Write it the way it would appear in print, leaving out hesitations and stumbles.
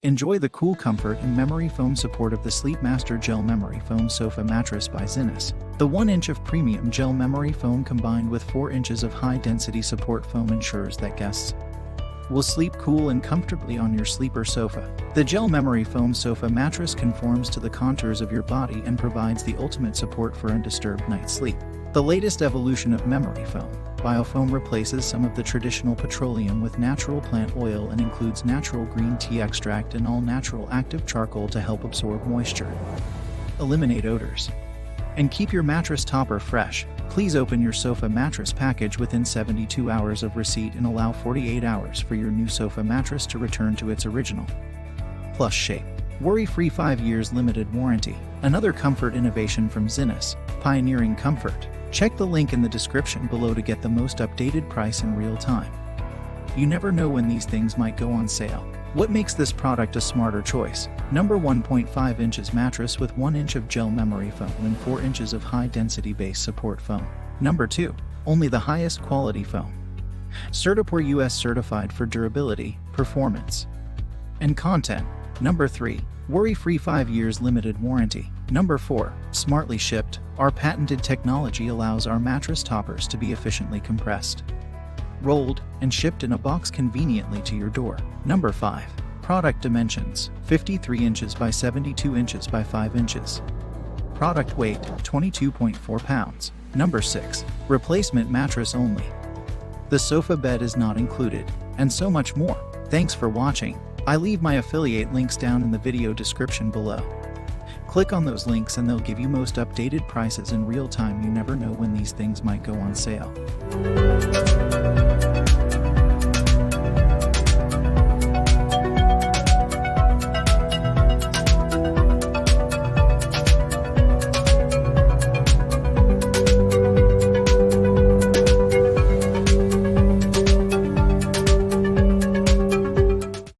Enjoy the cool comfort and memory foam support of the Sleep Master Gel Memory Foam Sofa Mattress by Zinus. The 1 inch of premium gel memory foam combined with 4 inches of high-density support foam ensures that guests will sleep cool and comfortably on your sleeper sofa. The gel memory foam sofa mattress conforms to the contours of your body and provides the ultimate support for undisturbed night's sleep. The latest evolution of memory foam, Biofoam, replaces some of the traditional petroleum with natural plant oil and includes natural green tea extract and all-natural active charcoal to help absorb moisture, eliminate odors, and keep your mattress topper fresh. Please open your sofa mattress package within 72 hours of receipt and allow 48 hours for your new sofa mattress to return to its original plush shape. Worry-free 5 years limited warranty. Another comfort innovation from Zinus, pioneering comfort. Check the link in the description below to get the most updated price in real time. You never know when these things might go on sale. What makes this product a smarter choice? Number 1.5 inches mattress with 1 inch of gel memory foam and 4 inches of high-density base support foam. Number 2. Only the highest quality foam. Certipore US certified for durability, performance, and content. Number 3. Worry-free 5 years limited warranty. Number 4. Smartly shipped. Our patented technology allows our mattress toppers to be efficiently compressed, rolled, and shipped in a box conveniently to your door. Number 5. Product dimensions: 53 inches by 72 inches by 5 inches. Product weight: 22.4 pounds. Number 6. Replacement mattress only. The sofa bed is not included, and so much more. Thanks for watching. I leave my affiliate links down in the video description below. Click on those links and they'll give you most updated prices in real time. You never know when these things might go on sale.